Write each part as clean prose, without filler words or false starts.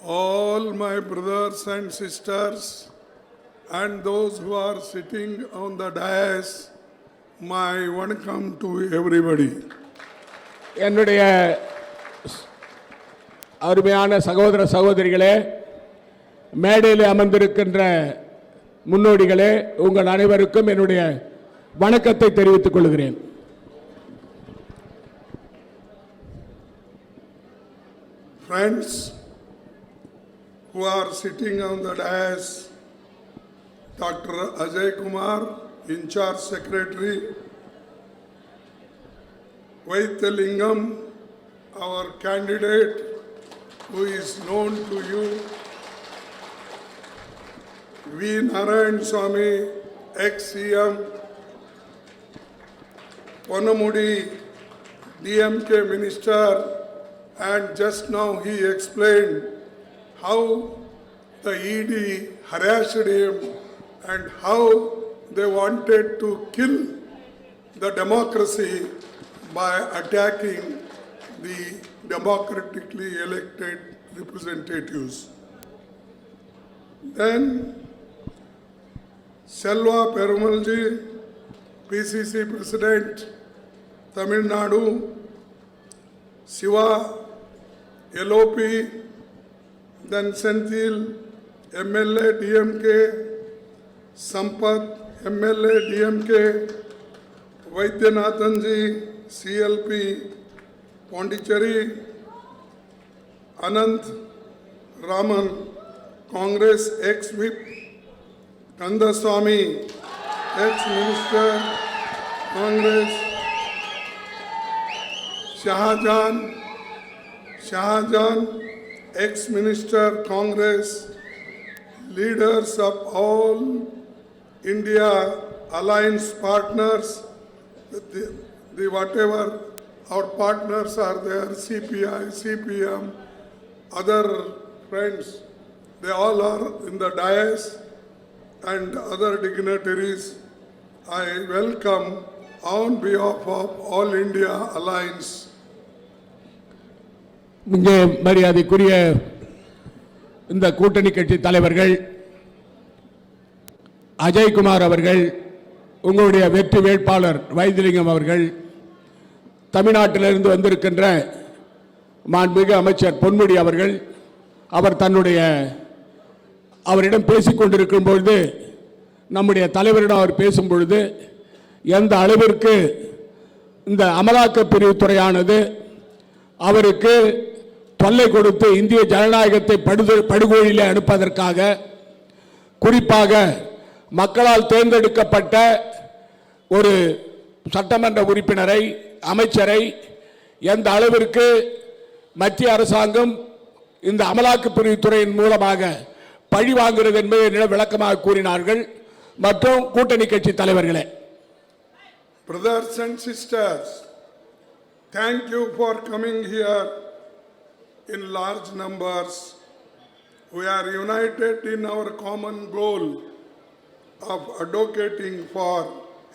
All my brothers and sisters and those who are sitting on the dais, my welcome to everybody. என்னுடைய அருமையான சகோதர சகோதரிகளே, மேடையில் அமர்ந்திருக்கின்ற முன்னோடிகளே, உங்கள் அனைவருக்கும் என்னுடைய வணக்கத்தை தெரிவித்துக் கொள்கிறேன். Friends who are sitting on the dais, Dr. Ajay Kumar, in charge secretary, Vaidyanathan, our candidate who is known to you, V. Narayan Swamy, ex-CM, Ponamudi, DMK minister, and just now he explained how the ED harassed him and how they wanted to kill the democracy by attacking the democratically elected representatives. Then Selva Perumalji, PCC President, Tamil Nadu, Siva, LOP, then Senthil, MLA DMK, Sampath, MLA DMK, Vaidyanathanji, CLP, Pondicherry, Anant Raman, Congress ex-whip, Kandaswamy, ex-minister, Congress, Shahjahan, ex-minister, Congress, leaders of all India alliance partners, the whatever our partners are there, CPI, CPM, other friends, they all are in the dais, and other dignitaries. I welcome on behalf of All India Alliance. இங்கே மரியாதைக்குரிய இந்த கூட்டணி கட்சி தலைவர்கள், அஜய்குமார் அவர்கள், உங்களுடைய வெற்றி வேட்பாளர் வைத்திலிங்கம் அவர்கள், தமிழ்நாட்டிலிருந்து வந்திருக்கின்ற மாண்புமிகு அமைச்சர் பொன்முடி அவர்கள், அவரிடம் பேசிக் கொண்டிருக்கும் பொழுது, நம்முடைய தலைவரிடம் அவர் பேசும் பொழுது, எந்த அளவிற்கு இந்த அமலாக்க பிரிவு துறையானது அவருக்கு தொல்லை கொடுத்து இந்திய ஜனநாயகத்தை படுகொலியில் அனுப்பதற்காக, குறிப்பாக மக்களால் தேர்ந்தெடுக்கப்பட்ட ஒரு சட்டமன்ற உறுப்பினரை, அமைச்சரை எந்த அளவிற்கு மத்திய அரசாங்கம் இந்த அமலாக்க பிரிவு துறையின் மூலமாக பழி வாங்குகிறது என்பதை விளக்கமாக கூறினார்கள். மற்றும் கூட்டணி கட்சி தலைவர்களே, brothers and sisters, thank you for coming here in large numbers. We are united in our common goal of advocating for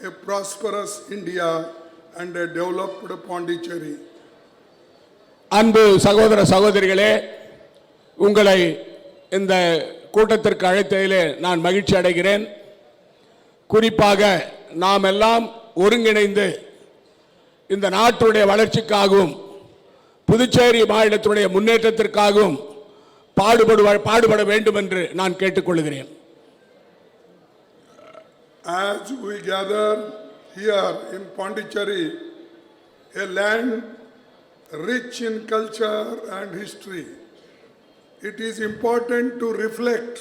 a prosperous India and a developed Pondicherry. அன்பு சகோதர சகோதரிகளே, உங்களை இந்த கூட்டத்திற்கு அழைத்ததிலே நான் மகிழ்ச்சி அடைகிறேன். குறிப்பாக நாம் எல்லாம் ஒருங்கிணைந்து இந்த நாட்டுடைய வளர்ச்சிக்காகவும் புதுச்சேரி மாநிலத்தினுடைய முன்னேற்றத்திற்காகவும் பாடுபட வேண்டும் என்று நான் கேட்டுக்கொள்கிறேன். As we gather here in Pondicherry, a land rich in culture and history, it is important to reflect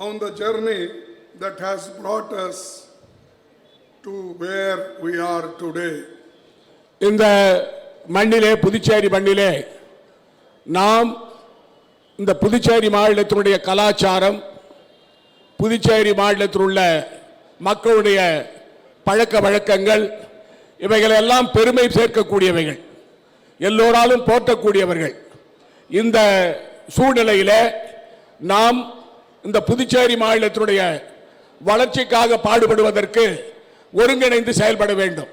on the journey that has brought us to where we are today. இந்த மண்ணிலே, புதுச்சேரி மண்ணிலே, நாம் இந்த புதுச்சேரி மாநிலத்தினுடைய கலாச்சாரம், புதுச்சேரி மாநிலத்தில் உள்ள மக்களுடைய பழக்க வழக்கங்கள், இவைகளெல்லாம் பெருமை சேர்க்கக்கூடியவைகள், எல்லோராலும் போற்றக்கூடியவர்கள். இந்த சூழ்நிலையில் நாம் இந்த புதுச்சேரி மாநிலத்தினுடைய வளர்ச்சிக்காக பாடுபடுவதற்கு ஒருங்கிணைந்து செயல்பட வேண்டும்.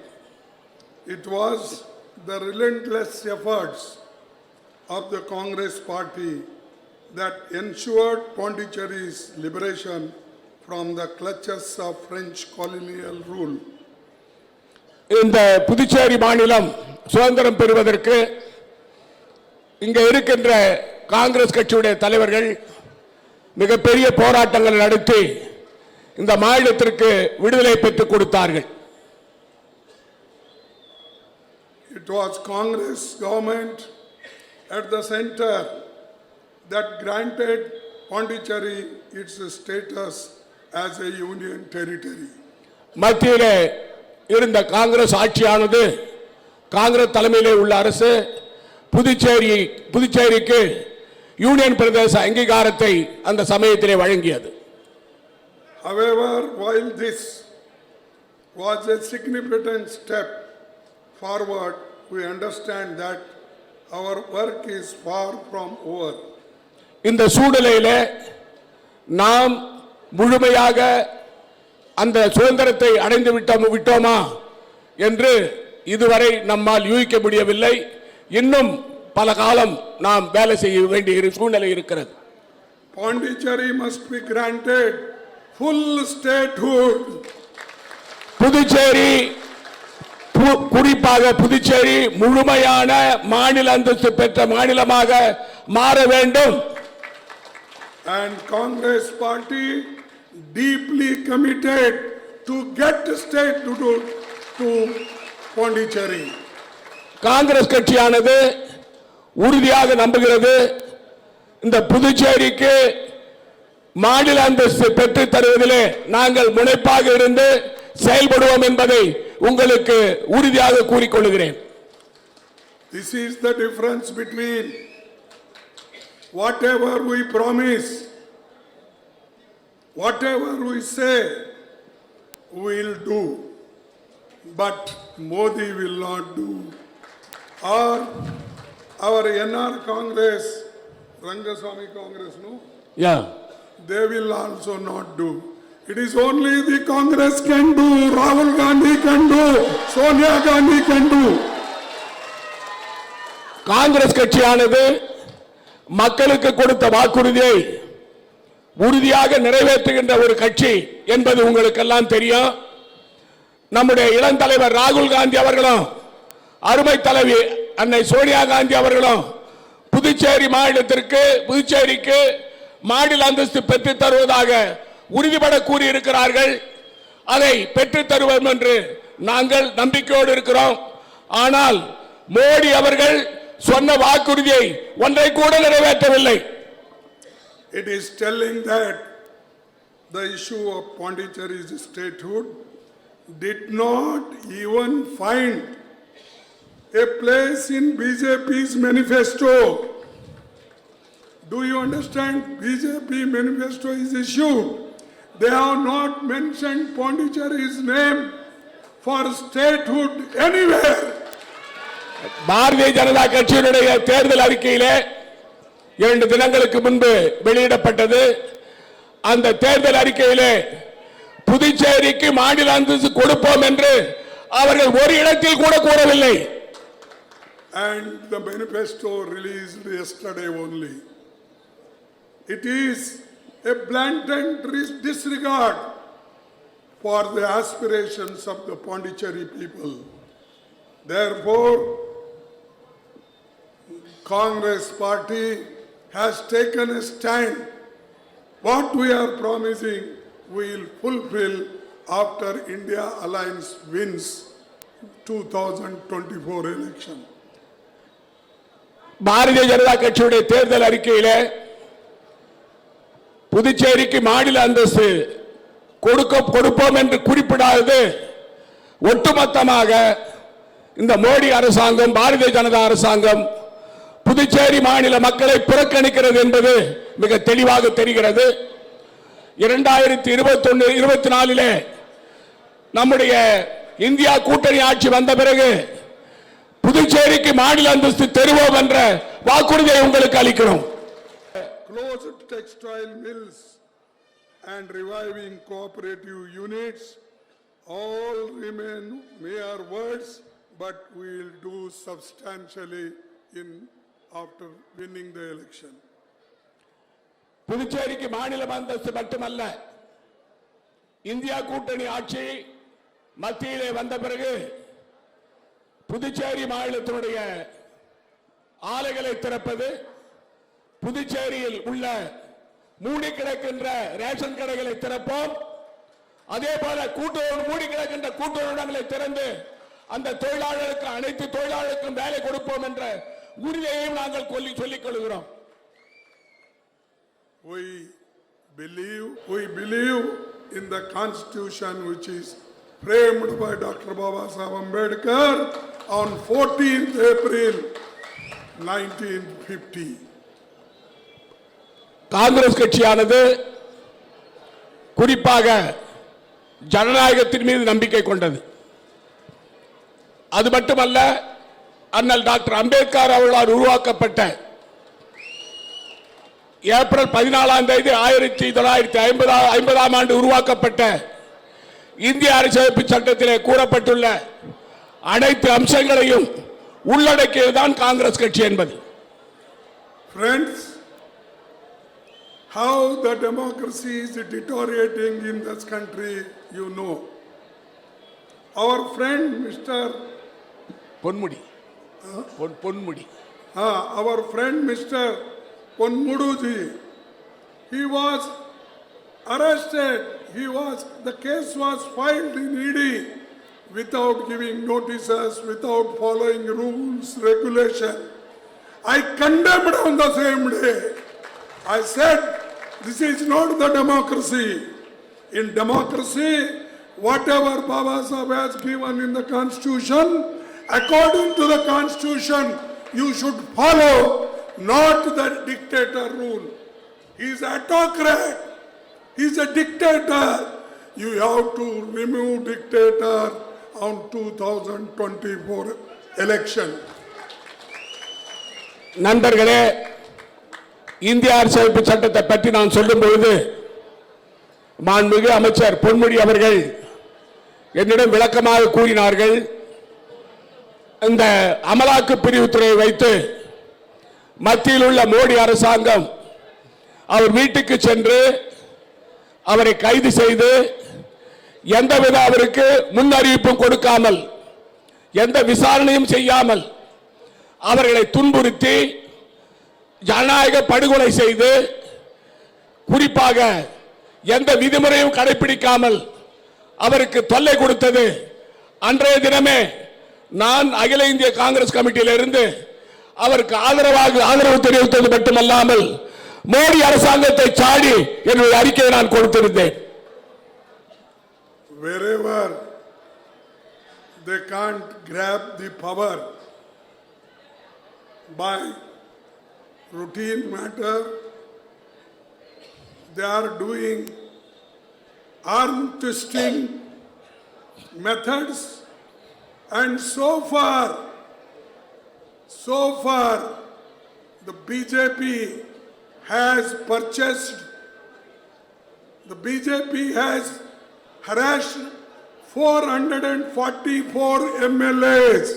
It was the relentless efforts of the Congress party that ensured Pondicherry's liberation from the clutches of French colonial rule. இந்த புதுச்சேரி மாநிலம் சுதந்திரம் பெறுவதற்கு இங்க இருக்கின்ற காங்கிரஸ் கட்சியுடைய தலைவர்கள் மிகப்பெரிய போராட்டங்கள் நடத்தி இந்த மாநிலத்திற்கு விடுதலை பெற்றுக் கொடுத்தார்கள். It was Congress government at the center that granted Pondicherry its status as a union territory. மத்தியிலே இருந்த காங்கிரஸ் ஆட்சியானது காங்கிரஸ் தலைமையிலே உள்ள அரசு புதுச்சேரிக்கு யூனியன் பிரதேச அங்கீகாரத்தை அந்த சமயத்திலே வழங்கியது. However, while this was a significant step forward, we understand that our work is far from over. இந்த சூழ்நிலையிலே நாம் முழுமையாக அந்த சுதந்திரத்தை அடைந்து விட்டோமா என்று இதுவரை நம்மால் யூகிக்க முடியவில்லை. இன்னும் பல காலம் நாம் வேலை செய்ய வேண்டிய சூழ்நிலை இருக்கிறது. Pondicherry must be granted full statehood. Puducherry, குறிப்பாக புதுச்சேரி முழுமையான மாநில அந்தஸ்து பெற்ற மாநிலமாக மாற வேண்டும். And Congress party deeply committed to get statehood to Pondicherry. Congress கட்சியானது உறுதியாக நம்புகிறது இந்த புதுச்சேரிக்கு மாநில அந்தஸ்து பெற்று தருவதிலே நாங்கள் முனைப்பாக இருந்து செயல்படுவோம் என்பதை உங்களுக்கு உறுதியாக கூறிக்கொள்கிறேன். This is the difference between whatever we promise, whatever we say, we'll do, but Modi will not do. Or our NR Congress, Rangaswamy Congress, no? Yeah. They will also not do. It is only the Congress can do, Rahul Gandhi can do, Sonia Gandhi can do. Congress கட்சியானது மக்களுக்கு கொடுத்த வாக்குறுதியை உறுதியாக நிறைவேற்றுகின்ற ஒரு கட்சி என்பது உங்களுக்கெல்லாம் தெரியும். நம்முடைய இளம் தலைவர் ராகுல் காந்தி அவர்களும் அருமை தலைவி அன்னை சோனியா காந்தி அவர்களும் புதுச்சேரிக்கு மாநில அந்தஸ்து பெற்று தருவதாக உறுதிபட கூறியிருக்கிறார்கள். அதை பெற்று தருவோம் என்று நாங்கள் நம்பிக்கையோடு இருக்கிறோம். ஆனால் மோடி அவர்கள் சொன்ன வாக்குறுதியை ஒன்றை கூட நிறைவேற்றவில்லை. It is telling that the issue of Pondicherry's statehood did not even find a place in BJP's manifesto. Do you understand? BJP manifesto is issued. They have not mentioned Pondicherry's name for statehood anywhere. Bharatiya Janata கட்சியினுடைய தேர்தல் அறிக்கையிலே 2 தினங்களுக்கு முன்பு வெளியிடப்பட்டது. அந்த தேர்தல் அறிக்கையிலே புதுச்சேரிக்கு மாநில அந்தஸ்து கொடுப்போம் என்று அவர்கள் ஒரு இடத்தில் கூட கூறவில்லை. And the manifesto released yesterday only. It is a blatant disregard for the aspirations of the Pondicherry people. Therefore, Congress party has taken a stand. What we are promising, we will fulfill after India Alliance wins 2024 election. Bharatiya Janata கட்சியுடைய தேர்தல் அறிக்கையிலே புதுச்சேரிக்கு மாநில அந்தஸ்து கொடுப்போம் என்று குறிப்பிடாதது ஒட்டுமொத்தமாக இந்த மோடி அரசாங்கம், பாரதிய ஜனதா அரசாங்கம் புதுச்சேரி மாநில மக்களை புறக்கணிக்கிறது என்பது மிக தெளிவாக தெரிகிறது. 2021-24 நம்முடைய இந்தியா கூட்டணி ஆட்சி வந்த பிறகு புதுச்சேரிக்கு மாநில அந்தஸ்து தருவோம் என்ற வாக்குறுதியை உங்களுக்கு அளிக்கிறோம். Closed textile mills and reviving cooperative units all remain mere words but we will do substantially after winning the election. புதுச்சேரிக்கு மாநில அந்தஸ்து மட்டுமல்ல, இந்தியா கூட்டணி ஆட்சி மத்தியிலே வந்த பிறகு புதுச்சேரி மாநிலத்தினுடைய ஆலைகளை திறப்பது, புதுச்சேரியில் உள்ள மூடி கிடக்கின்ற ரேஷன் கடைகளை திறப்போம், அதே போல மூடி கிடக்கின்ற கூட்டுறவுகளை திறந்து அந்த தொழிலாளர்களுக்கு அனைத்து தொழிலாளர்களுக்கும் வேலை கொடுப்போம் என்ற உறுதியையும் நாங்கள் சொல்லிக் கொள்கிறோம். We believe in the constitution which is framed by Dr. Baba Saheb Ambedkar on 14th April 1950. Congress கட்சியானது குறிப்பாக ஜனநாயகத்தின் மீது நம்பிக்கை கொண்டது. அது மட்டுமல்ல, அண்ணல் டாக்டர் அம்பேத்கர் அவர்களால் உருவாக்கப்பட்ட ஏப்ரல் 14 1950 ஆண்டு உருவாக்கப்பட்ட இந்திய அரசியலமைப்பு சட்டத்திலே கூறப்பட்டுள்ள அனைத்து அம்சங்களையும் உள்ளடக்கியதுதான் காங்கிரஸ் கட்சி என்பது. Friends, how the democracy is deteriorating in this country, you know. Our friend Mr. Ponmudi, our friend Mr. Ponmuduji, he was arrested. The case was filed in ED without giving notices, without following rules, regulation. I condemned on the same day. I said, this is not the democracy. In democracy, whatever Baba Saheb has given in the constitution, according to the constitution, you should follow, not the dictator rule. He is an autocrat. He is a dictator. You have to remove dictator on 2024 election. நண்பர்களே, இந்திய அரசியலமைப்பு சட்டத்தை பற்றி நான் சொல்லும் பொழுது மாண்புமிகு அமைச்சர் பொன்முடி அவர்கள் என்னிடம் விளக்கமாக கூறினார்கள். இந்த அமலாக்க பிரிவுத்துறையை வைத்து மத்தியில் உள்ள மோடி அரசாங்கம் அவர் வீட்டுக்கு சென்று அவரை கைது செய்து எந்தவித அவருக்கு முன் அறிவிப்பும் கொடுக்காமல், எந்த விசாரணையும் செய்யாமல் அவர்களை துன்புறுத்தி ஜனநாயக படுகொலை செய்து, குறிப்பாக எந்த விதிமுறையும் கடைபிடிக்காமல் அவருக்கு தொல்லை கொடுத்தது. அன்றைய தினமே நான் அகில இந்திய காங்கிரஸ் கமிட்டியிலிருந்து அவருக்கு ஆதரவு தெரிவித்தது மட்டுமல்லாமல் மோடி அரசாங்கத்தை சாடி என்னுடைய அறிக்கையை நான் கொடுத்திருந்தேன். Wherever they can't grab the power by routine matter, they are doing arm twisting methods, and so far the BJP has harassed 444 MLAs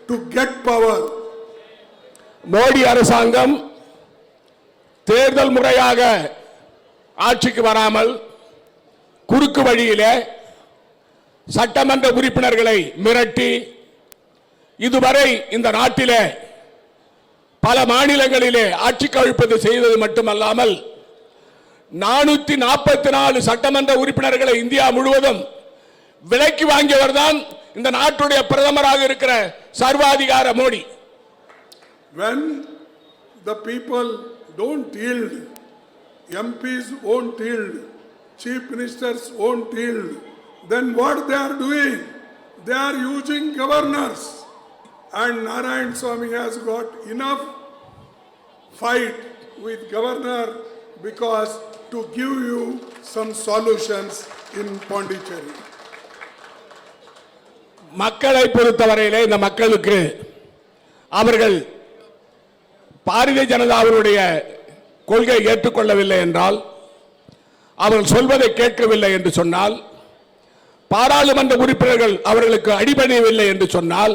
to get power. Modi அரசாங்கம் தேர்தல் முறையாக ஆட்சிக்கு வராமல் குறுக்கு வழியிலே சட்டமன்ற உறுப்பினர்களை மிரட்டி இதுவரை இந்த நாட்டிலே பல மாநிலங்களிலே ஆட்சி கவிழ்ப்பது செய்தது மட்டுமல்லாமல் 444 சட்டமன்ற உறுப்பினர்களை இந்தியா முழுவதும் விலைக்கு வாங்கியவர் தான் இந்த நாட்டுடைய பிரதமராக இருக்கிற சர்வாதிகார Modi. When the people don't yield, MPs won't yield, chief ministers won't yield, then what they are doing? They are using governors, and Narayan Swamy has got enough fight with governor because to give you some solutions in Pondicherry. மக்களை பொறுத்தவரையிலே இந்த மக்களுக்கு அவர்கள் பாரதிய ஜனதாவுடைய கொள்கையை ஏற்றுக்கொள்ளவில்லை என்றால், அவர்கள் சொல்வதை கேட்கவில்லை என்று சொன்னால், பாராளுமன்ற உறுப்பினர்கள் அவர்களுக்கு அடிபணியவில்லை என்று சொன்னால்,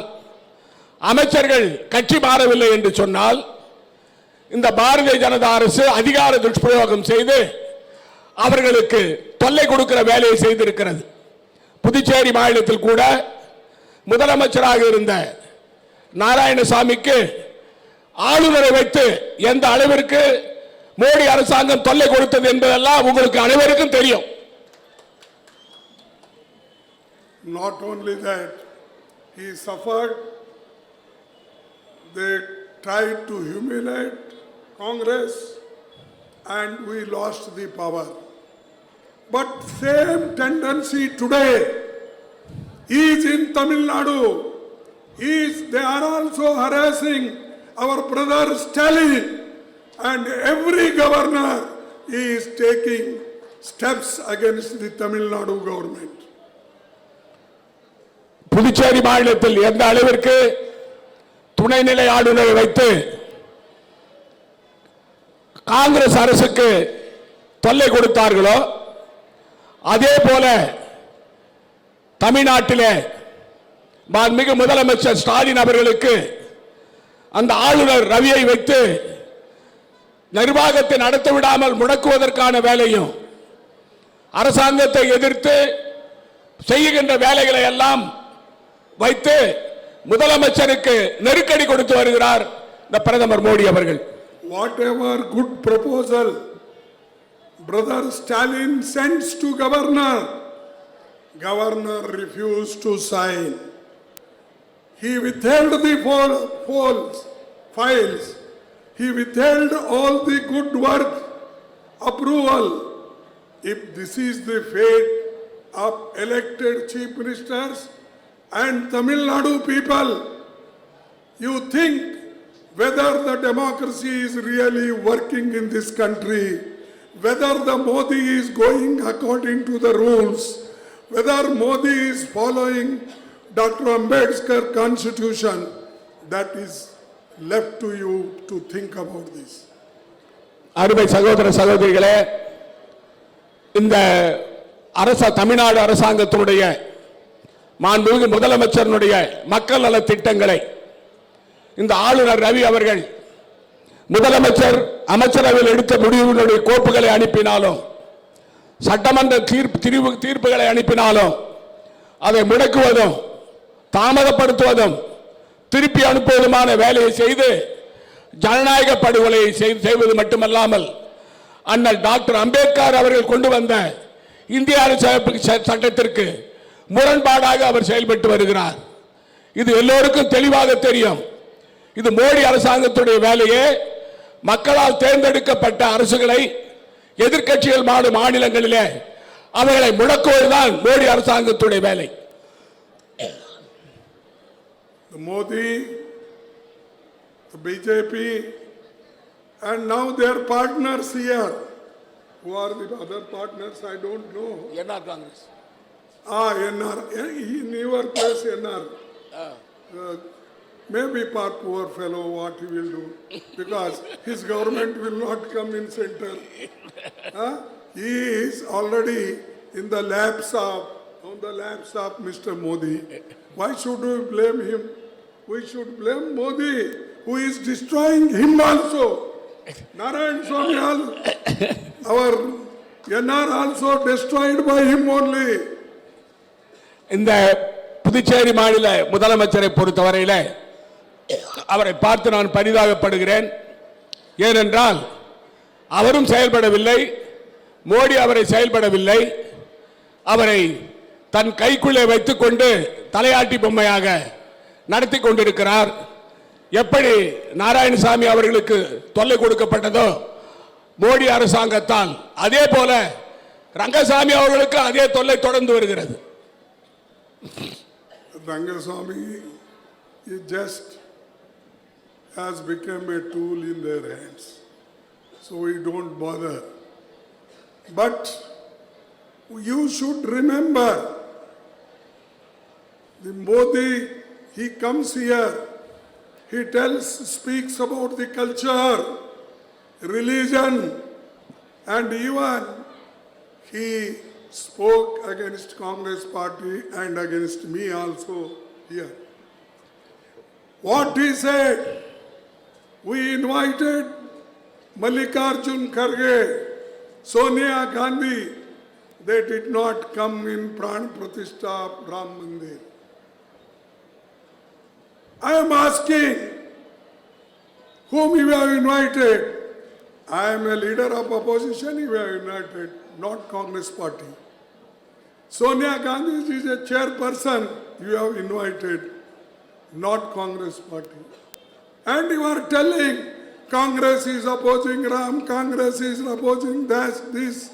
அமைச்சர்கள் கட்சி மாறவில்லை என்று சொன்னால் இந்த பாரதிய ஜனதா அரசு அதிகார துஷ்பிரயோகம் செய்து அவர்களுக்கு தொல்லை கொடுக்கிற வேலையை செய்திருக்கிறது. புதுச்சேரி மாநிலத்தில் கூட முதலமைச்சராக இருந்த நாராயணசாமிக்கு ஆளுநரை வைத்து எந்த அளவிற்கு மோடி அரசாங்கம் தொல்லை கொடுத்தது என்பதெல்லாம் உங்களுக்கு அனைவருக்கும் தெரியும். Not only that, he suffered. They tried to humiliate Congress and we lost the power. But same tendency today is in Tamil Nadu. They are also harassing our brother Stalin, and every governor is taking steps against the Tamil Nadu government. Puducherry மாநிலத்தில் எந்த அளவிற்கு துணைநிலை ஆளுநரை வைத்து காங்கிரஸ் அரசுக்கு தொல்லை கொடுத்தார்களோ அதே போல தமிழ்நாட்டிலே மாண்புமிகு முதலமைச்சர் ஸ்டாலின் அவர்களுக்கு அந்த ஆளுநர் ரவியை வைத்து நிர்வாகத்தை நடத்த விடாமல் முடக்குவதற்கான வேலையும் அரசாங்கத்தை எதிர்த்து செய்கின்ற வேலைகளை எல்லாம் வைத்து முதலமைச்சருக்கு நெருக்கடி கொடுத்து வருகிறார் இந்த பிரதமர் மோடி அவர்கள். Whatever good proposal brother Stalin sends to governor refused to sign. He withheld the files. He withheld all the good work approval. If this is the fate of elected chief ministers and Tamil Nadu people, you think whether the democracy is really working in this country, whether the Modi is going according to the rules, whether Modi is following Dr. Ambedkar constitution, that is left to you to think about this. அருமை சகோதர சகோதரிகளே, இந்த தமிழ்நாடு அரசாங்கத்தினுடைய மாண்புமிகு முதலமைச்சருடைய மக்கள் நல திட்டங்களை இந்த ஆளுநர் ரவி அவர்கள் முதலமைச்சர் அமைச்சரவையில் எடுத்த முடிவுகளுடைய கோப்புகளை அனுப்பினாலும் சட்டமன்ற தீர்ப்புகளை அனுப்பினாலும் அதை முடக்குவதும் தாமதப்படுத்துவதும் திருப்பி அனுப்புவதுமான வேலையை செய்து ஜனநாயக படுகொலையை செய்வது மட்டுமல்லாமல் அண்ணல் டாக்டர் அம்பேத்கர் அவர்கள் கொண்டு வந்த இந்திய அரசியலமைப்பு சட்டத்திற்கு முரண்பாடாக அவர் செயல்பட்டு வருகிறார். இது எல்லோருக்கும் தெளிவாக தெரியும். இது மோடி அரசாங்கத்துடைய வேலையே. மக்களால் தேர்ந்தெடுக்கப்பட்ட அரசுகளை எதிர்க்கட்சிகள் மாநிலங்களிலே அவர்களை முடக்குவதுதான் மோடி அரசாங்கத்துடைய வேலை. Modi, the BJP, and now their partners here. Who are the other partners? I don't know. NR Congress. NR. In your place, NR. Maybe part poor fellow, what he will do, because his government will not come in center. He is already in the laps of Mr. Modi. Why should we blame him? We should blame Modi, who is destroying him also. Narayan Swami, our NR also destroyed by him only. இந்த புதுச்சேரி மாநில முதலமைச்சரை பொறுத்தவரையில அவரை பார்த்து நான் பரிதாபப்படுகிறேன். ஏனென்றால் அவரும் செயல்படவில்லை, மோடி அவரை செயல்படவில்லை. அவரை தன் கைக்குள்ளே வைத்துக் கொண்டு தலையாட்டி பொம்மையாக நடத்தி கொண்டிருக்கிறார். எப்படி நாராயணசாமி அவர்களுக்கு தொல்லை கொடுக்கப்பட்டதோ மோடி அரசாங்கத்தால், அதே போல ரங்கசாமி அவர்களுக்கு அதே தொல்லை தொடர்ந்து வருகிறது. Rangaswamy is just has become a tool in their hands, so we don't bother. But you should remember, the Modi, he comes here, he speaks about the culture, religion, and even he spoke against Congress party and against me also here. What he said, we invited Mallikarjun Kharge, Sonia Gandhi, they did not come in Pran Pratishtha of Ram Mandir. I am asking, whom you have invited? I am a leader of opposition, you have invited, not Congress party. Sonia Gandhi is a chairperson, you have invited, not Congress party. And you are telling Congress is opposing Ram, Congress is opposing this,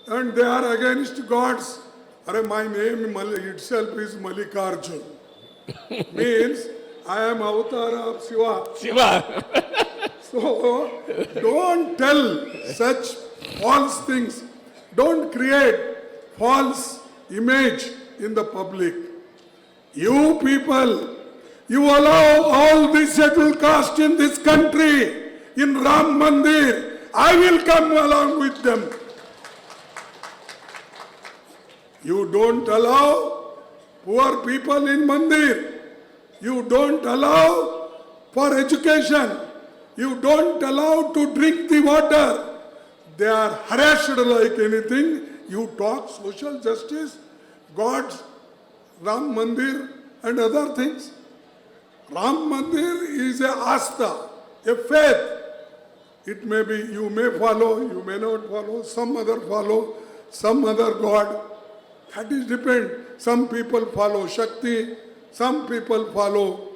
and they are against gods. My name itself is Mallikarjun. Means I am avatar of Shiva. Shiva. So don't tell such false things. Don't create false image in the public. You people, you allow all the scheduled caste in this country in Ram Mandir. I will come along with them. You don't allow poor people in Mandir. You don't allow for education. You don't allow to drink the water. They are harassed like anything. You talk social justice, God's Ram Mandir and other things. Ram Mandir is a asta, a faith. It may be, you may follow, you may not follow, some other God. That is depend. Some people follow Shakti, some people follow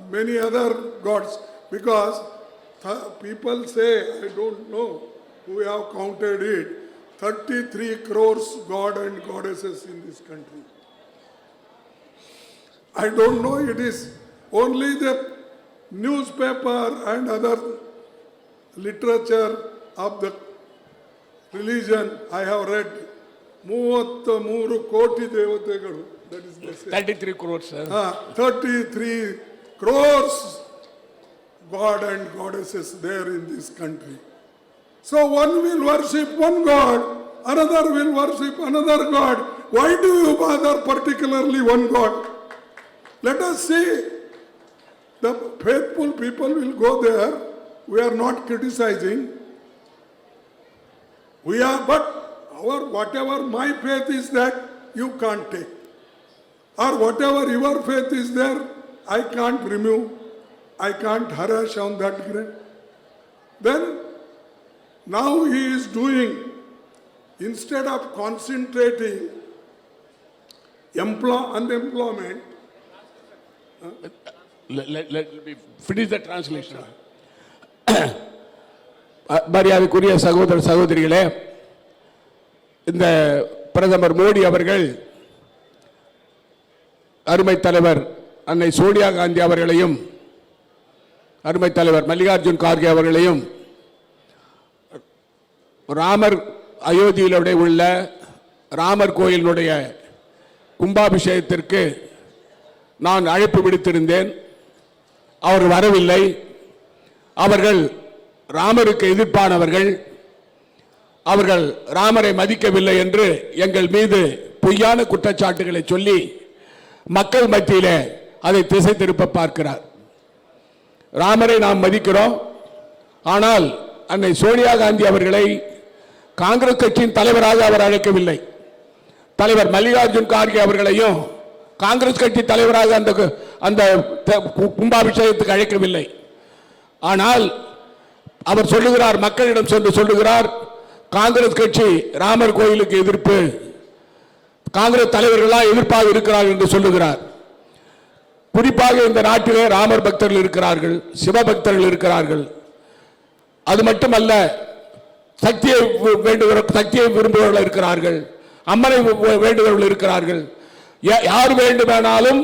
many other gods. Because people say, I don't know who have counted it, 33 crores God and goddesses in this country. I don't know, it is only the newspaper and other literature of the religion I have read. 33 ಕೋಟಿ ದೇವತೆಗಳು, that is the same. 33 crores, sir. 33 crores God and goddesses there in this country. So one will worship one God, another will worship another God. Why do you bother particularly one God? Let us see. The faithful people will go there. We are not criticizing. We are, but whatever my faith is that you can't take. Or whatever your faith is there, I can't remove. I can't harass on that ground. Then, now he is doing, instead of concentrating unemployment. Let me finish the translation. மரியாதைக்குரிய சகோதர சகோதரிகளே, இந்த பிரதமர் மோடி அவர்கள் அருமை தலைவர் அன்னை சோனியா காந்தி அவர்களையும் அருமை தலைவர் மல்லிகார்ஜுன் கார்கே அவர்களையும் ராமர் அயோத்தியில் உள்ள ராமர் கோயிலினுடைய கும்பாபிஷேகத்திற்கு நான் அழைப்பு விடுத்திருந்தேன். அவர்கள் வரவில்லை. அவர்கள் ராமருக்கு எதிர்ப்பானவர்கள், அவர்கள் ராமரை மதிக்கவில்லை என்று எங்கள் மீது பொய்யான குற்றச்சாட்டுகளை சொல்லி மக்கள் மத்தியிலே அதை திசை திருப்ப பார்க்கிறார். ராமரை நாம் மதிக்கிறோம். ஆனால் அன்னை சோனியா காந்தி அவர்களை காங்கிரஸ் கட்சியின் தலைவராக அவர் அழைக்கவில்லை. தலைவர் மல்லிகார்ஜுன் கார்கே அவர்களையும் காங்கிரஸ் கட்சி தலைவராக அந்த கும்பாபிஷேகத்துக்கு அழைக்கவில்லை. ஆனால் அவர் சொல்லுகிறார், மக்களிடம் சென்று சொல்லுகிறார், காங்கிரஸ் கட்சி ராமர் கோயிலுக்கு எதிர்ப்பு, காங்கிரஸ் தலைவர்களாக எதிர்ப்பாக இருக்கிறார்கள் என்று சொல்லுகிறார். குறிப்பாக இந்த நாட்டிலே ராமர் பக்தர்கள் இருக்கிறார்கள், சிவ பக்தர்கள் இருக்கிறார்கள். அது மட்டுமல்ல, சக்தியை விரும்புபவர்கள் இருக்கிறார்கள், அம்மனை வேண்டுபவர்கள் இருக்கிறார்கள். யார் வேண்டுமானாலும்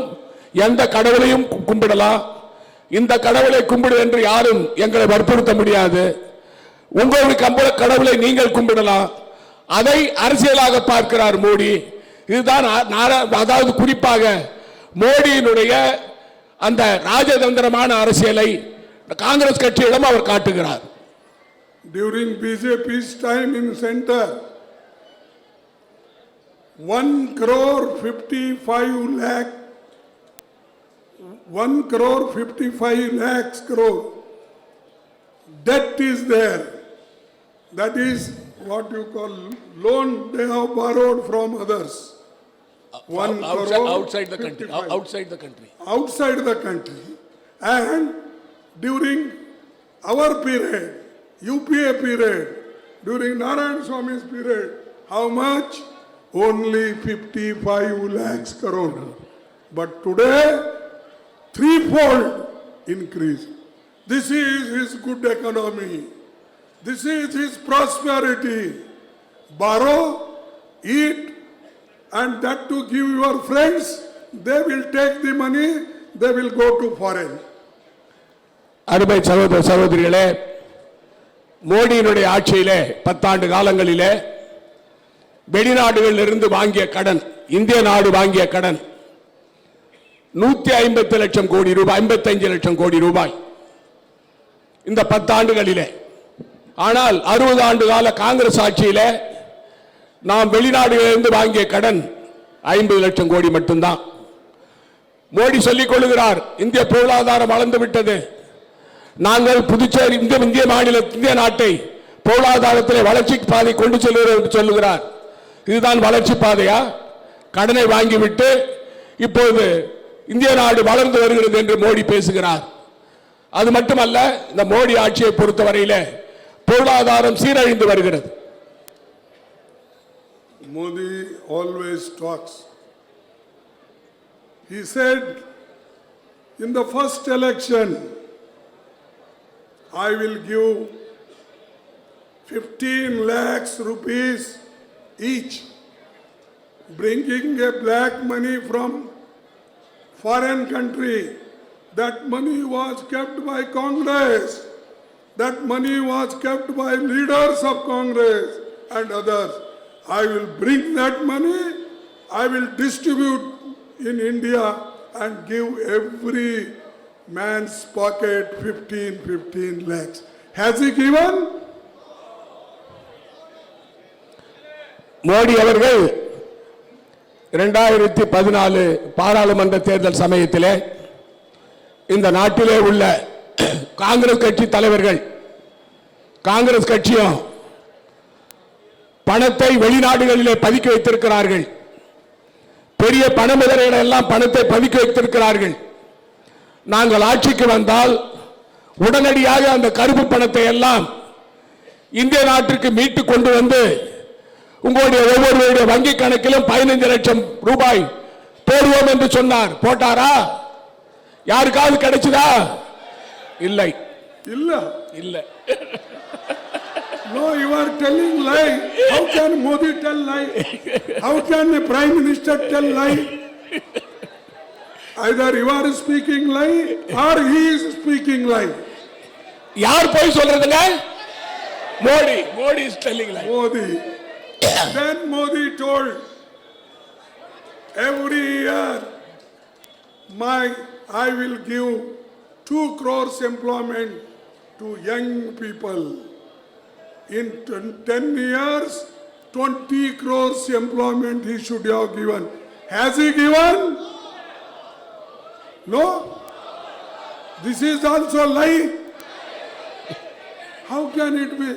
எந்த கடவுளையும் கும்பிடலாம். இந்த கடவுளை கும்பிடு என்று யாரும் எங்களை வற்புறுத்த முடியாது. உங்களுடைய கடவுளை நீங்கள் கும்பிடலாம். அதை அரசியலாக பார்க்கிறார் மோடி. இதுதான், அதாவது குறிப்பாக மோடியினுடைய அந்த ராஜதந்திரமான அரசியலை காங்கிரஸ் கட்சியிடம் அவர் காட்டுகிறார். During BJP's time in center, 1,55,00,000 1 crore 55 lakhs crore debt is there. That is what you call loan they have borrowed from others. 1 crore outside the country. 55. Outside the country. Outside the country. And during our period, UPA period, during Narayan Swami's period, how much? Only 55 lakhs crore. But today, threefold increase. This is his good economy. This is his prosperity. Borrow, eat, and that to give your friends. They will take the money, they will go to foreign. அருமை சகோதர சகோதரிகளே, மோடியினுடைய ஆட்சியிலே 10 ஆண்டு காலங்களிலே வெளிநாடுகளில் இருந்து வாங்கிய கடன், இந்திய நாடு வாங்கிய கடன் 150 லட்சம் கோடி ரூபாய், 55 லட்சம் கோடி ரூபாய் இந்த 10 ஆண்டுகளிலே. ஆனால் 60 ஆண்டு கால காங்கிரஸ் ஆட்சியிலே நாம் வெளிநாடுகளிலிருந்து வாங்கிய கடன் 50 லட்சம் கோடி மட்டும்தான். மோடி சொல்லிக் கொள்கிறார், இந்திய பொருளாதாரம் வளர்ந்து விட்டது, நாங்கள் புதுச்சேரி இந்திய இந்திய நாட்டை பொருளாதாரத்திலே வளர்ச்சி பாதை கொண்டு செல்கிறோம் என்று சொல்லுகிறார். இதுதான் வளர்ச்சி பாதையா? கடனை வாங்கிவிட்டு இப்போது இந்திய நாடு வளர்ந்து வருகிறது என்று மோடி பேசுகிறார். அது மட்டுமல்ல, இந்த மோடி ஆட்சியை பொறுத்தவரையிலே பொருளாதாரம் சீரழிந்து வருகிறது. Modi always talks. He said in the first election, I will give 15 lakhs rupees each, bringing a black money from foreign country. That money was kept by Congress. That money was kept by leaders of Congress and others. I will bring that money, I will distribute in India and give every man's pocket 15 lakhs. Has he given? Modi அவர்கள் 2014 பாராளுமன்ற தேர்தல் சமயத்திலே இந்த நாட்டிலே உள்ள காங்கிரஸ் கட்சி தலைவர்கள், காங்கிரஸ் கட்சியும் பணத்தை வெளிநாடுகளிலே பதுக்கி வைத்திருக்கிறார்கள், பெரிய பண முதலீடுகள் எல்லாம் பணத்தை பதுக்கி வைத்திருக்கிறார்கள், நாங்கள் ஆட்சிக்கு வந்தால் உடனடியாக அந்த கருப்பு பணத்தை எல்லாம் இந்திய நாட்டிற்கு மீட்டு கொண்டு வந்து உங்களுடைய ஒவ்வொருவருடைய வங்கி கணக்கிலும் 15 லட்சம் ரூபாய் போடுவோம் என்று சொன்னார். போட்டாரா? யாருக்காவது கிடைச்சதா? இல்லை. இல்லை. No, you are telling lie. How can Modi tell lie? How can a prime minister tell lie? Either you are speaking lie or he is speaking lie. யார் போய் சொல்றதுங்க? Modi is telling lie. Modi. Then Modi told every year I will give 2 crores employment to young people. In 10 years, 20 crores employment he should have given. Has he given? No? This is also lie. How can it be?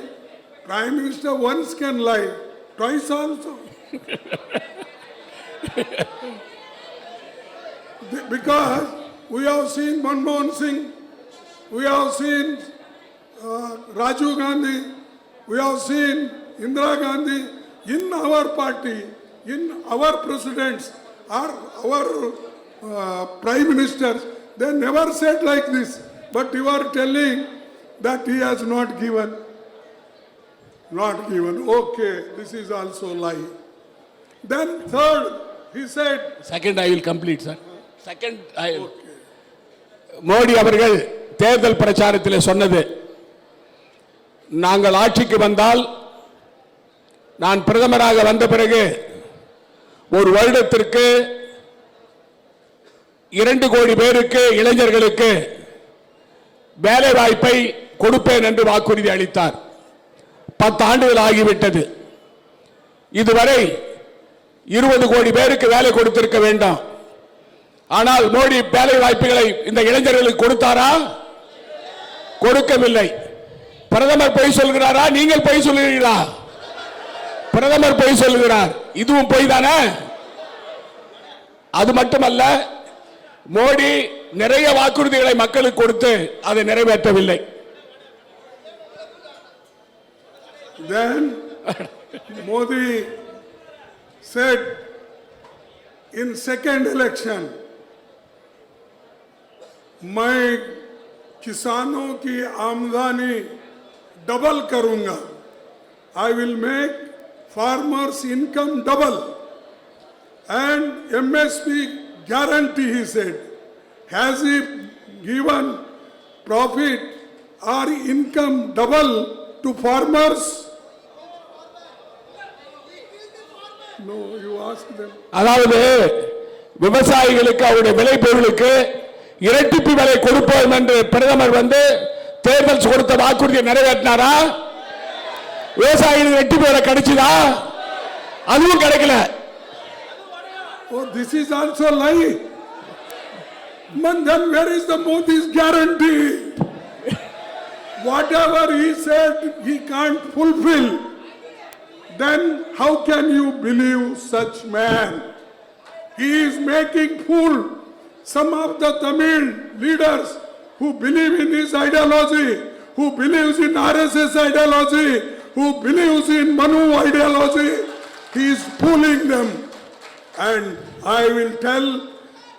Prime Minister once can lie, twice also. Because we have seen Manmohan Singh, we have seen Rajiv Gandhi, we have seen Indira Gandhi in our party, in our presidents or our prime ministers. They never said like this. But you are telling that he has not given. Not given. Okay, this is also lie. Then third, he said. Second, I will complete, sir. Second, I will. Modi அவர்கள் தேர்தல் பிரச்சாரத்திலே சொன்னது, நாங்கள் ஆட்சிக்கு வந்தால், நான் பிரதமராக வந்த பிறகு ஒரு வருடத்திற்கு 2 கோடி பேருக்கு, இளைஞர்களுக்கு வேலை வாய்ப்பை கொடுப்பேன் என்று வாக்குறுதி அளித்தார். 10 ஆண்டுகள் ஆகிவிட்டது. இதுவரை 20 கோடி பேருக்கு வேலை கொடுத்திருக்க வேண்டும். ஆனால் மோடி வேலை வாய்ப்புகளை இந்த இளைஞர்களுக்கு கொடுத்தாரா? கொடுக்கவில்லை. பிரதமர் பொய் சொல்கிறாரா? நீங்கள் பொய் சொல்கிறீர்களா? பிரதமர் பொய் சொல்கிறார். இதுவும் பொய் தானே? அது மட்டுமல்ல, மோடி நிறைய வாக்குறுதிகளை மக்களுக்கு கொடுத்து அதை நிறைவேற்றவில்லை. Then Modi said in second election, मैं किसानों की आमदनी डबल करूंगा. I will make farmers income double and MSP guarantee, he said. Has he given profit or income double to farmers? No, you ask them. அதாவது விவசாயிகளுக்கு அவருடைய விளைபொருளுக்கு இரட்டிப்பு விலை கொடுப்போம் என்று பிரதமர் தேர்தல் கொடுத்த வாக்குறுதியை நிறைவேற்றினாரா? விவசாயிகளுக்கு இரட்டிப்பு விலை கிடைச்சதா? அதுவும் கிடைக்கல. Oh, this is also lie. Man, then where is the Modi's guarantee? Whatever he said he can't fulfill. Then how can you believe such man? He is making fool some of the Tamil leaders who believe in his ideology, who believes in RSS ideology, who believes in Manu ideology. He is fooling them. And I will tell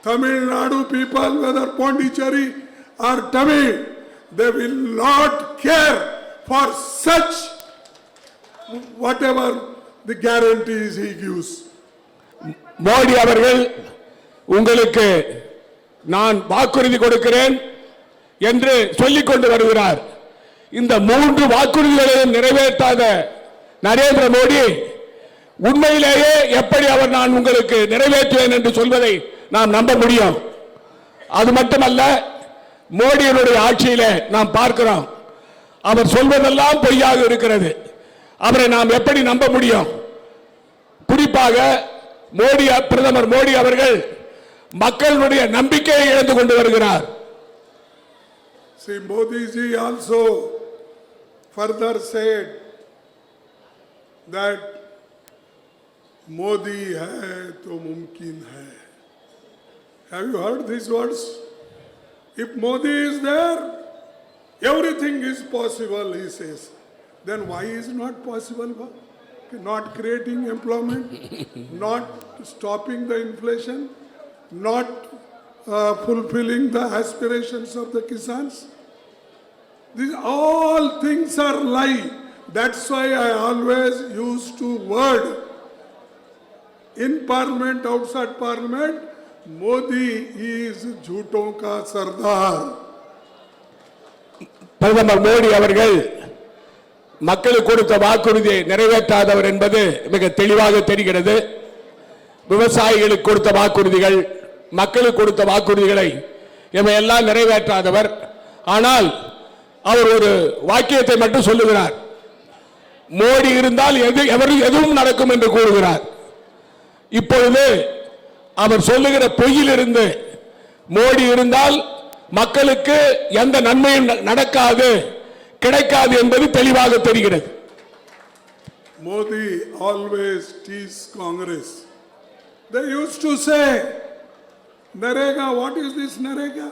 Tamil Nadu people, whether Pondicherry or Tamil, they will not care for such whatever the guarantees he gives. Modi அவர்கள் உங்களுக்கு நான் வாக்குறுதி கொடுக்கிறேன் என்று சொல்லிக் கொண்டு வருகிறார். இந்த 3 வாக்குறுதிகளையும் நிறைவேற்றாத நரேந்திர மோடி உண்மையிலேயே எப்படி அவர் நான் உங்களுக்கு நிறைவேற்றுவேன் என்று சொல்வதை நாம் நம்ப முடியும்? அது மட்டுமல்ல, மோடியினுடைய ஆட்சியிலே நாம் பார்க்கிறோம், அவர் சொல்வதெல்லாம் பொய்யாக இருக்கிறது. அவரை நாம் எப்படி நம்ப முடியும்? குறிப்பாக பிரதமர் மோடி அவர்கள் மக்களுடைய நம்பிக்கையை இழந்து கொண்டு வருகிறார். See, Modi ji also further said that Modi hai to mumkin hai. Have you heard these words? If Modi is there, everything is possible, he says. Then why is not possible? Not creating employment, not stopping the inflation, not fulfilling the aspirations of the Kisans. These all things are lie. That's why I always used to word in parliament, outside parliament, Modi is jhooton ka sardar. பிரதமர் மோடி அவர்கள் மக்களுக்கு கொடுத்த வாக்குறுதியை நிறைவேற்றாதவர் என்பது மிக தெளிவாக தெரிகிறது. விவசாயிகளுக்கு கொடுத்த வாக்குறுதிகள், மக்களுக்கு கொடுத்த வாக்குறுதிகளை இவையெல்லாம் நிறைவேற்றாதவர். ஆனால் அவர் ஒரு வாக்கியத்தை மட்டும் சொல்லுகிறார், மோடி இருந்தால் எதுவும் நடக்கும் என்று கூறுகிறார். இப்பொழுது அவர் சொல்லுகிற பொய்யிலிருந்து மோடி இருந்தால் மக்களுக்கு எந்த நன்மையும் நடக்காது, கிடைக்காது என்பது தெளிவாக தெரிகிறது. Modi always teased Congress. They used to say, Narega, what is this Narega?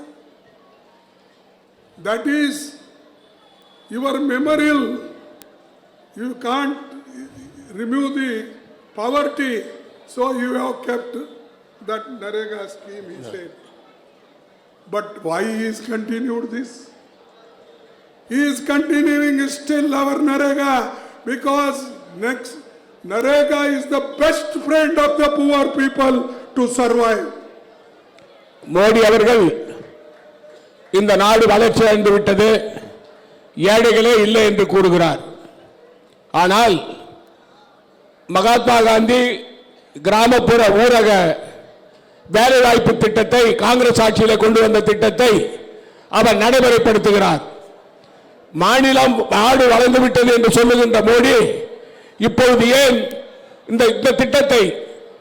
That is your memorial. You can't remove the poverty, so you have kept that Narega scheme, he said. But why he is continued this? He is continuing still our Narega because next Narega is the best friend of the poor people to survive. Modi அவர்கள் இந்த நாடு வளர்ச்சி அடைந்து விட்டது, ஏழைகளே இல்லை என்று கூறுகிறார். ஆனால் மகாத்மா காந்தி கிராமப்புற ஊரக வேலைவாய்ப்பு திட்டத்தை, காங்கிரஸ் ஆட்சியிலே கொண்டு வந்த திட்டத்தை அவர் நடைமுறைப்படுத்துகிறார். மாநிலம் நாடு வளர்ந்து விட்டது என்று சொல்லுகின்ற மோடி இப்பொழுது ஏன் இந்த திட்டத்தை,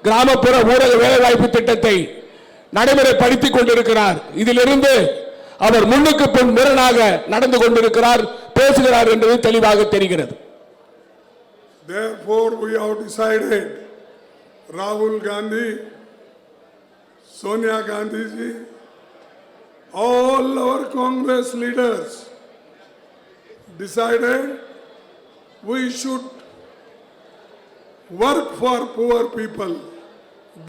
கிராமப்புற ஊரக வேலைவாய்ப்பு திட்டத்தை நடைமுறைப்படுத்திக் கொண்டிருக்கிறார். இதிலிருந்து அவர் முன்னுக்கு பின் முரணாக நடந்து கொண்டிருக்கிறார், பேசுகிறார் என்பது தெளிவாக தெரிகிறது. Therefore, we have decided Rahul Gandhi, Sonia Gandhi ji, all our Congress leaders decided we should work for poor people,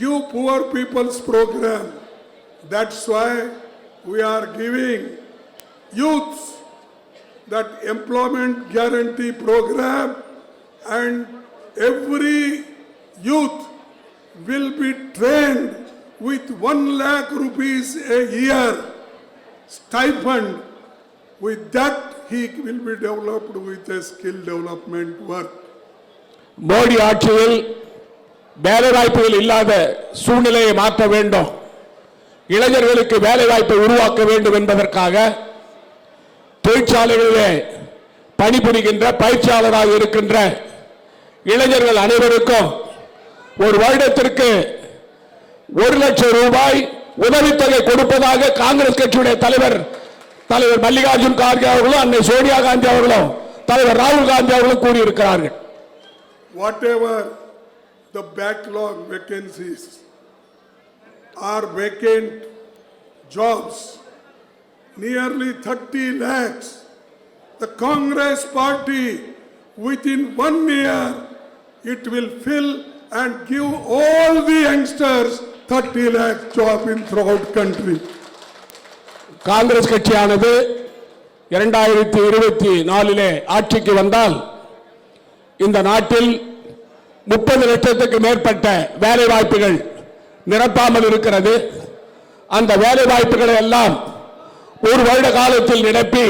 give poor people's program. That's why we are giving youths that employment guarantee program, and every youth will be trained with 1 lakh rupees a year stipend. With that, he will be developed with a skill development work. Modi ஆட்சியில் வேலைவாய்ப்புகள் இல்லாத சூழ்நிலையை மாற்ற வேண்டும், இளைஞர்களுக்கு வேலைவாய்ப்பை உருவாக்க வேண்டும் என்பதற்காக தொழிற்சாலைகளிலே பணிபுரிகின்ற பயிற்சியாளராக இருக்கின்ற இளைஞர்கள் அனைவருக்கும் ஒரு வருடத்திற்கு 1 லட்சம் ரூபாய் உதவித்தொகை கொடுப்பதாக காங்கிரஸ் கட்சியுடைய தலைவர் மல்லிகார்ஜுன் கார்கே அவர்களும் அன்னை சோனியா காந்தி அவர்களும் தலைவர் ராகுல் காந்தி அவர்களும் கூறியிருக்கிறார்கள். Whatever the backlog vacancies are vacant jobs, nearly 30 lakhs, the Congress party within 1 year it will fill and give all the youngsters 30 lakh job in throughout country. Congress கட்சியானது 2024 ஆட்சிக்கு வந்தால் இந்த நாட்டில் 30 லட்சத்துக்கு மேற்பட்ட வேலை வாய்ப்புகள் நிரப்பாமல் இருக்கிறது. அந்த வேலை வாய்ப்புகளை எல்லாம் ஒரு வருட காலத்தில் நிரப்பி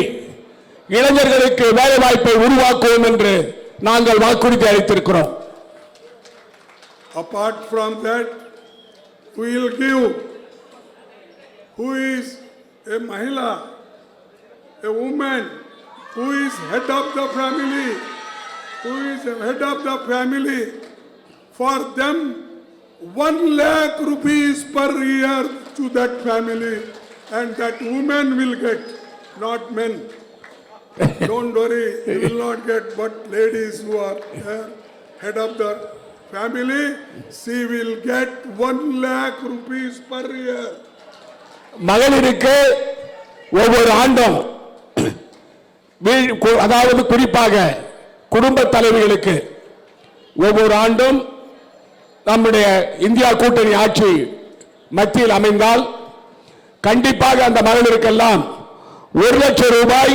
இளைஞர்களுக்கு வேலை வாய்ப்பை உருவாக்குவோம் என்று நாங்கள் வாக்குறுதி அளித்திருக்கிறோம். Apart from that, we will give who is a mahila, a woman who is head of the family, for them 1 lakh rupees per year to that family, and that woman will get, not men. Don't worry, you will not get, but ladies who are head of the family, she will get 1 lakh rupees per year. மகளிருக்கு ஒவ்வொரு ஆண்டும் அதாவது குறிப்பாக குடும்ப தலைவிகளுக்கு ஒவ்வொரு ஆண்டும் நம்முடைய India கூட்டணி ஆட்சி மத்தியில் அமைந்தால் கண்டிப்பாக அந்த மகளிருக்கெல்லாம் 1 லட்சம் ரூபாய்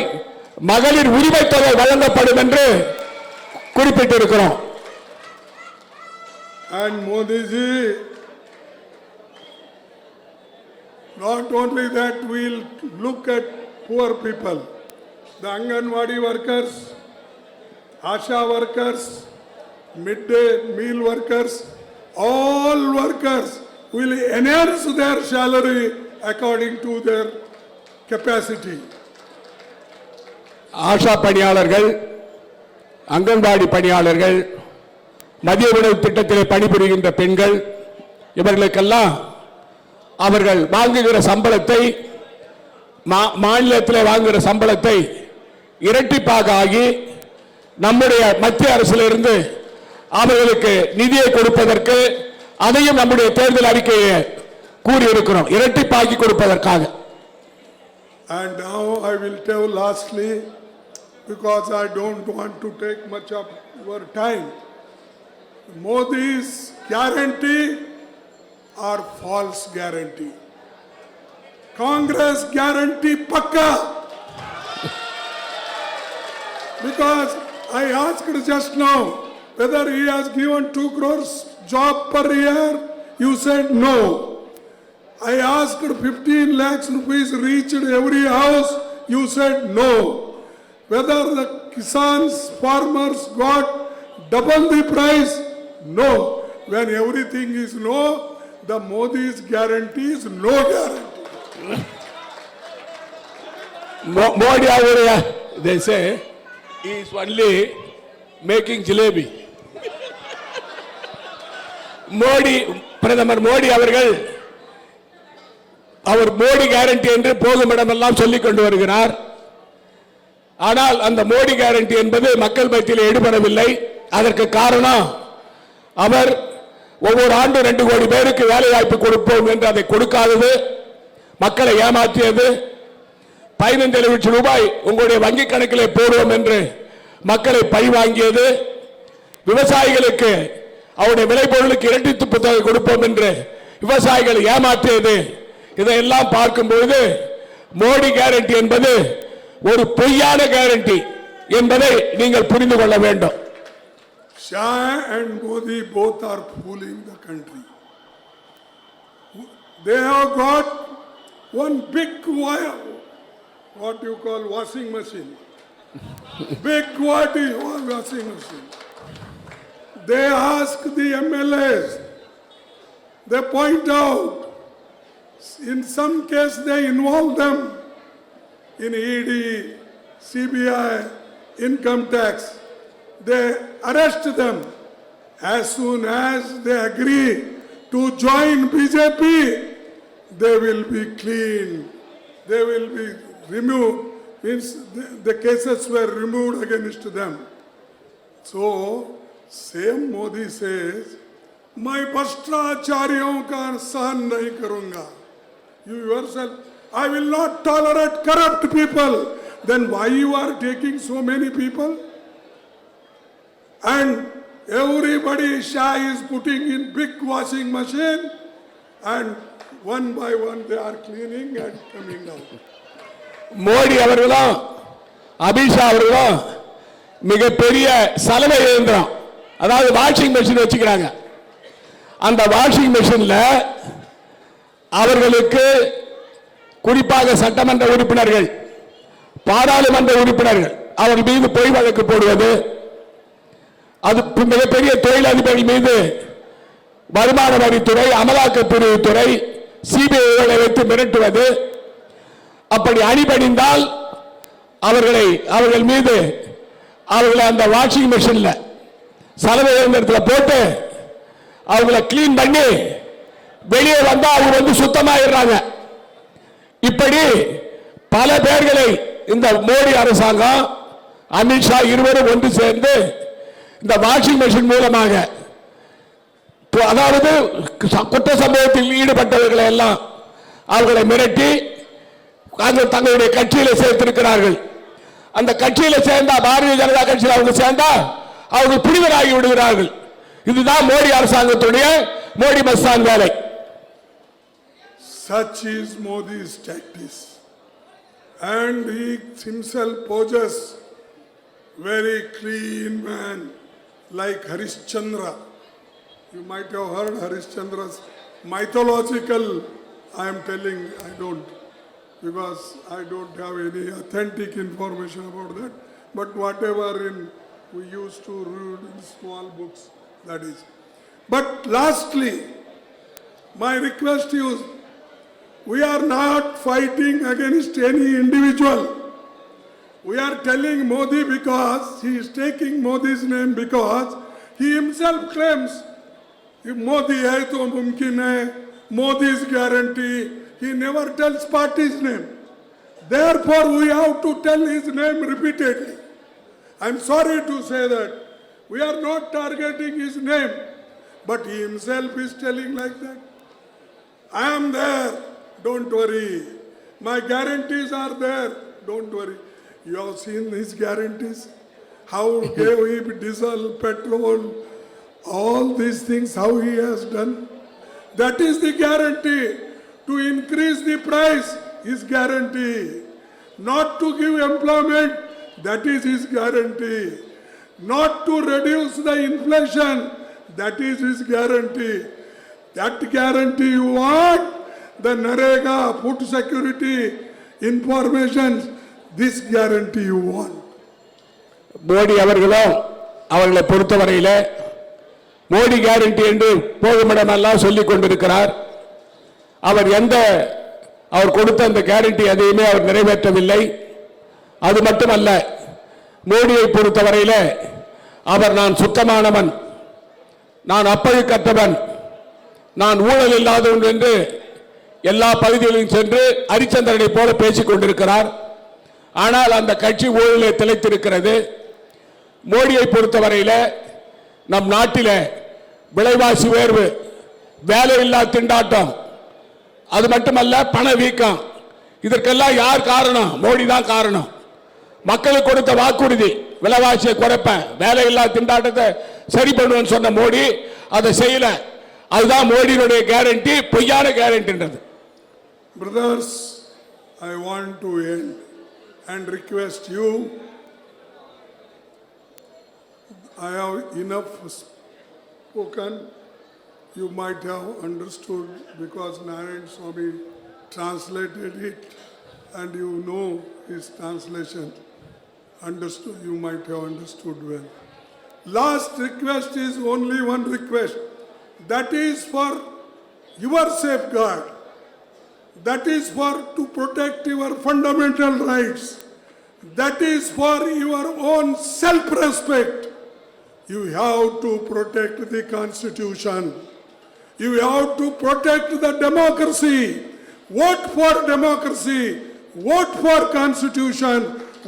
மகளிர் உரிமை தொகை வழங்கப்படும் என்று குறிப்பிட்டிருக்கிறோம். And Modi ji, not only that, we will look at poor people, the Anganwadi workers, Asha workers, midday meal workers, all workers will enhance their salary according to their capacity. Asha பணியாளர்கள், அங்கன்வாடி பணியாளர்கள், மதிய உணவு திட்டத்தில் பணிபுரிகின்ற பெண்கள், இவர்களுக்கெல்லாம் அவர்கள் வாங்குகிற சம்பளத்தை மாநிலத்தில் வாங்குகிற சம்பளத்தை இரட்டிப்பாக ஆகி நம்முடைய மத்திய அரசிலிருந்து அவர்களுக்கு நிதியை கொடுப்பதற்கு அதையும் நம்முடைய தேர்தல் அறிக்கையை கூறியிருக்கிறோம், இரட்டிப்பாக்கி கொடுப்பதற்காக. And now I will tell lastly, because I don't want to take much of your time, Modi's guarantee are false guarantee. Congress guarantee pakka. Because I asked just now whether he has given 2 crores job per year, you said no. I asked 15 lakhs rupees reached every house, you said no. Whether the Kisans, farmers got double the price, no. When everything is no, the Modi's guarantee is no guarantee. Modi, they say, he is only making jalebi. பிரதமர் மோடி அவர்கள் அவர் Modi guarantee என்று போகும் இடமெல்லாம் சொல்லிக் கொண்டு வருகிறார். ஆனால் அந்த மோடி கேரண்டி என்பது மக்கள் மத்தியில் எடுபடவில்லை. அதற்கு காரணம் அவர் ஒவ்வொரு ஆண்டு 2 கோடி பேருக்கு வேலை வாய்ப்பு கொடுப்போம் என்று அதை கொடுக்காதது, மக்களை ஏமாற்றியது, 15 லட்சம் ரூபாய் உங்களுடைய வங்கி கணக்கிலே போடுவோம் என்று மக்களை பழிவாங்கியது, விவசாயிகளுக்கு அவருடைய விளைபொருளுக்கு இரட்டிப்பு தொகை கொடுப்போம் என்று விவசாயிகளை ஏமாற்றியது, இதையெல்லாம் பார்க்கும்போது மோடி கேரண்டி என்பது ஒரு பொய்யான கேரண்டி என்பதை நீங்கள் புரிந்து கொள்ள வேண்டும். Shah and Modi both are fooling the country. They have got one big wire, what you call washing machine. Big washing machine. They ask the MLAs, they point out, in some case they involve them in ED, CBI, income tax. They arrest them. As soon as they agree to join BJP, they will be clean. They will be removed. Means the cases were removed against them. So, same Modi says, मैं भ्रष्टाचारियों का सहन नहीं करूंगा. You yourself, I will not tolerate corrupt people. Then why you are taking so many people? And everybody Shah is putting in big washing machine, and one by one they are cleaning and coming down. Modi அவர்களும் அமித்ஷா அவர்களும் மிகப்பெரிய சலவை இயந்திரம், அதாவது washing machine வச்சுக்கிறாங்க. அந்த washing மெஷின்ல அவர்களுக்கு குறிப்பாக சட்டமன்ற உறுப்பினர்கள், பாராளுமன்ற உறுப்பினர்கள் அவர்கள் மீது பொய் வழக்கு போடுவது, அது மிகப்பெரிய தொழிலதிபர்கள் மீது வருமான வரித்துறை, அமலாக்கப் பிரிவுத்துறை, சிபிஐ வைத்து மிரட்டுவது, அப்படி அணிபணிந்தால் அவர்கள் மீது அவர்களை அந்த வாஷிங் மெஷின்ல சலவை இயந்திரத்தில் போட்டு அவங்களை கிளீன் பண்ணி வெளியே வந்தா அவங்க வந்து சுத்தமாயிடுறாங்க. இப்படி பல பேர்களை இந்த மோடி அரசாங்கம், அமித்ஷா இருவரும் ஒன்று சேர்ந்து இந்த வாஷிங் மெஷின் மூலமாக, அதாவது குற்ற சம்பவத்தில் ஈடுபட்டவர்களை எல்லாம் அவர்களை மிரட்டி தங்களுடைய கட்சியில சேர்த்திருக்கிறார்கள். அந்த கட்சியில சேர்ந்தா, பாரதிய ஜனதா கட்சியில் அவங்க சேர்ந்தா அவங்க புனிதராகி விடுகிறார்கள். இதுதான் மோடி அரசாங்கத்துடைய மோடி மஸ்தான் வேலை. Such is Modi's tactics, and he himself poses very clean man like Harishchandra. You might have heard Harishchandra's mythological. I am telling, I don't, because I don't have any authentic information about that. But whatever we used to read in small books, that is. But lastly, my request is, we are not fighting against any individual. We are telling Modi because he is taking Modi's name, because he himself claims if Modi hai to mumkin hai, Modi's guarantee. He never tells party's name. Therefore, we have to tell his name repeatedly. I am sorry to say that we are not targeting his name, but he himself is telling like that. I am there, don't worry. My guarantees are there, don't worry. You have seen his guarantees? How gave he diesel, petrol, all these things, how he has done? That is the guarantee. To increase the price is guarantee. Not to give employment, that is his guarantee. Not to reduce the inflation, that is his guarantee. That guarantee you want, the NREGA, food security, information, this guarantee you want. Modi அவர்களும் அவர்களை பொறுத்தவரையில் Modi guarantee என்று போகுமிடமெல்லாம் சொல்லிக் கொண்டிருக்கிறார். அவர் கொடுத்த அந்த guarantee எதையுமே அவர் நிறைவேற்றவில்லை. அது மட்டுமல்ல, மோடியை பொறுத்தவரையில் அவர் நான் சுத்தமானவன், நான் அப்பழுக்கற்றவன், நான் ஊழல் இல்லாதவன் என்று எல்லா பகுதிகளிலும் சென்று ஹரிச்சந்திரனை போல பேசிக் கொண்டிருக்கிறார். ஆனால் அந்த கட்சி ஊழலை திளைத்திருக்கிறது. மோடியை பொறுத்தவரையில நம் நாட்டில விலைவாசி உயர்வு, வேலையில்லா திண்டாட்டம், அது மட்டுமல்ல பணவீக்கம், இதற்கெல்லாம் யார் காரணம்? மோடி தான் காரணம். மக்களுக்கு கொடுத்த வாக்குறுதி விலைவாசியை குறைப்பேன், வேலையில்லா திண்டாட்டத்தை சரி பண்ணுவேன்னு சொன்ன மோடி அதை செய்யல. அதுதான் மோடியுடைய கேரண்டி, பொய்யான கேரண்டின்றது. Brothers, I want to end and request you. I have enough spoken. You might have understood because Narayan Swami translated it and you know his translation. Understood, you might have understood well. Last request is only one request. That is for your safeguard. That is for to protect your fundamental rights. That is for your own self-respect. You have to protect the Constitution. You have to protect the democracy. Vote for democracy. Vote for Constitution.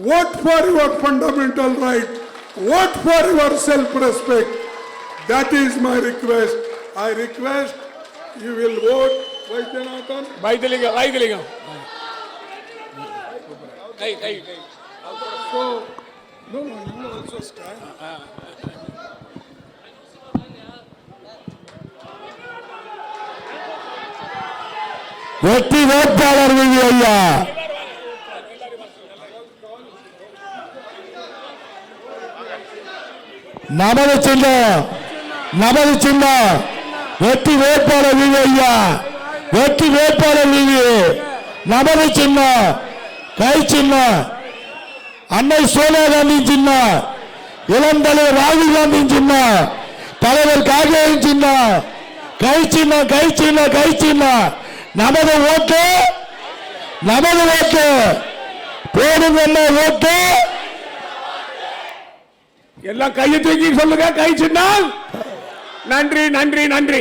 Vote for your fundamental right. Vote for your self-respect. That is my request. I request you will vote. Vaidyanathan. Vaithilingam. So, no, you also stand. வெற்றி வேட்பாளர் விதி ஐயா. நமது சின்னம் வெற்றி வேட்பாளர் விதி ஐயா. வெற்றி வேட்பாளர் விதி நமது சின்னம், கை சின்னம் அன்னை சோனியா காந்தி சின்னம், இளம் தலைவர் ராகுல் காந்தி சின்னம், தலைவர் காங்கிரஸ் சின்னம், கை சின்னம். நமது ஓட்டு போடுங்க ஓட்டு. எல்லாம் கையை தூக்கி சொல்லுங்க, கை சின்னம். நன்றி.